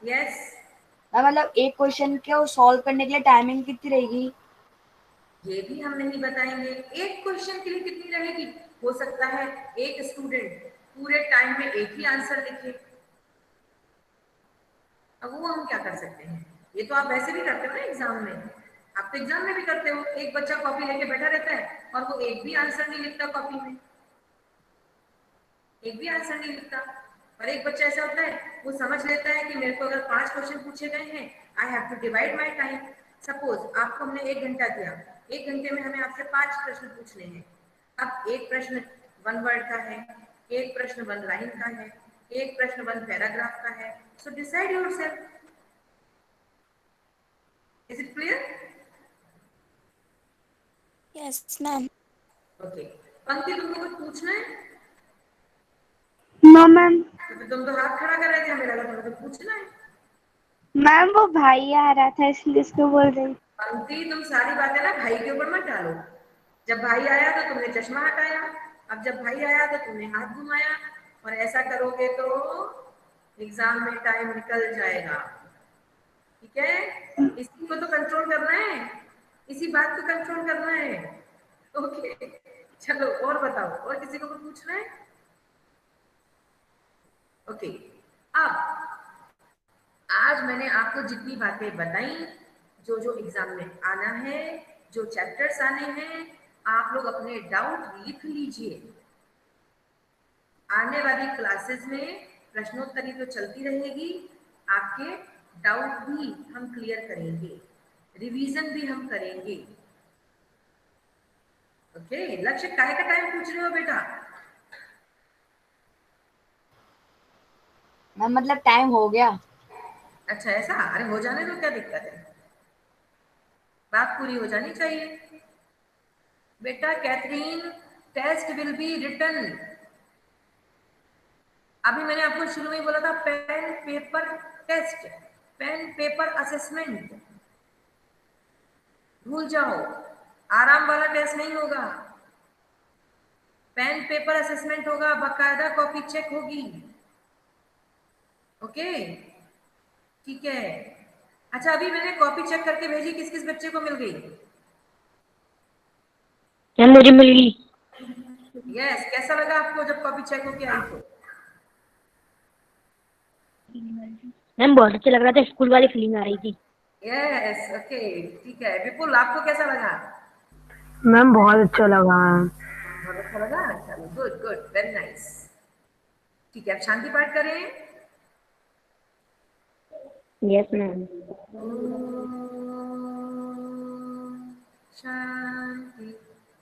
Speaker 1: yes.
Speaker 2: मतलब एक क्वेश्चन को सॉल्व करने के लिए टाइमिंग कितनी रहेगी?
Speaker 1: ये भी हम नहीं बताएंगे एक क्वेश्चन के लिए कितनी रहेगी। हो सकता है एक स्टूडेंट पूरे टाइम में एक ही आंसर लिखे, अब वो हम क्या कर सकते हैं? ये तो आप वैसे भी करते हो ना एग्जाम में, आप तो एग्जाम में भी करते हो, एक बच्चा कॉपी लेके बैठा रहता है और वो एक भी आंसर नहीं लिखता कॉपी में, एक भी आंसर नहीं लिखता। और एक बच्चा ऐसा होता है वो समझ लेता है कि मेरे को अगर 5 क्वेश्चन पूछे गए हैं, I have to divide my time. Suppose आपको हमने 1 घंटा दिया, 1 घंटे में हमें आपसे 5 प्रश्न पूछने हैं। अब एक प्रश्न 1 वर्ड का है, एक प्रश्न 1 लाइन का है, एक प्रश्न 1 पैराग्राफ का है। So decide yourself. Is it clear?
Speaker 7: Yes ma'am.
Speaker 1: Okay. Pankti, तुमको कुछ पूछना है?
Speaker 4: No ma'am.
Speaker 1: तो फिर तुम तो हाथ खड़ा कर रहे थे, हमें लगा तुमको पूछना है।
Speaker 4: मैम वो भाई आ रहा था इसलिए इसको बोल रही।
Speaker 1: पंक्ति, तुम सारी बातें ना भाई के ऊपर मत डालो। जब भाई आया तो तुमने चश्मा हटाया, अब जब भाई आया तो तुमने हाथ घुमाया, और ऐसा करोगे तो एग्जाम में टाइम निकल जाएगा। ठीक है? इसी को तो कंट्रोल करना है, इसी बात को कंट्रोल करना है। ओके, चलो और बताओ, और किसी को कुछ पूछना है? ओके। अब आज मैंने आपको जितनी बातें बताई, जो जो एग्जाम में आना है, जो चैप्टर्स आने हैं, आप लोग अपने डाउट लिख लीजिए। आने वाली क्लासेस में प्रश्नोत्तरी तो चलती रहेगी, आपके डाउट भी हम क्लियर करेंगे, रिवीजन भी हम करेंगे। ओके, लक्ष्य काय का टाइम पूछ रहे हो बेटा?
Speaker 2: मैम मतलब टाइम हो गया।
Speaker 1: अच्छा ऐसा, अरे हो जाने दो, क्या दिक्कत है, बात पूरी हो जानी चाहिए। बेटा Catherine, test will be written. अभी मैंने आपको शुरू में बोला था pen paper test, pen paper assessment, भूल जाओ, आराम वाला टेस्ट नहीं होगा, पेन पेपर असेसमेंट होगा, बाकायदा कॉपी चेक होगी। ओके ठीक है। अच्छा अभी मैंने कॉपी चेक करके भेजी, किस किस बच्चे को मिल गई?
Speaker 9: मैम मुझे मिल गई।
Speaker 1: यस, कैसा लगा आपको जब कॉपी चेक होके आई तो?
Speaker 9: मैम बहुत अच्छा लग रहा था, स्कूल वाली फीलिंग आ रही थी।
Speaker 1: यस ओके ठीक है। विपुल आपको कैसा लगा?
Speaker 10: मैम बहुत अच्छा लगा।
Speaker 1: बहुत अच्छा लगा, चलो गुड गुड, वेरी नाइस। ठीक है, अब शांति पाठ करें।
Speaker 9: Yes ma'am.
Speaker 1: शांति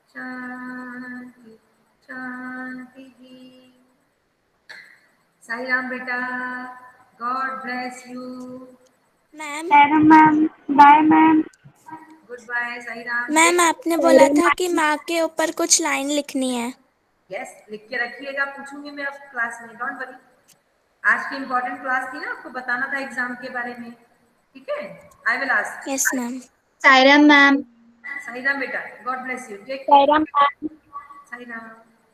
Speaker 1: शांति शांति। साई राम बेटा, God bless you.
Speaker 7: Ma'am
Speaker 4: ma'am bye ma'am.
Speaker 1: Goodbye Sai Ram.
Speaker 7: Ma'am आपने बोला था कि माँ के ऊपर कुछ लाइन लिखनी है।
Speaker 1: यस, लिख के रखिएगा, पूछूंगी मैं अब क्लास में, डोंट वरी। आज की इम्पोर्टेंट क्लास थी ना, आपको बताना था एग्जाम के बारे में, ठीक है? I will ask.
Speaker 7: Yes ma'am.
Speaker 8: Sairam ma'am.
Speaker 1: Sai Ram बेटा, God bless you, take care.
Speaker 9: Sairam ma'am.
Speaker 1: Sai Ram.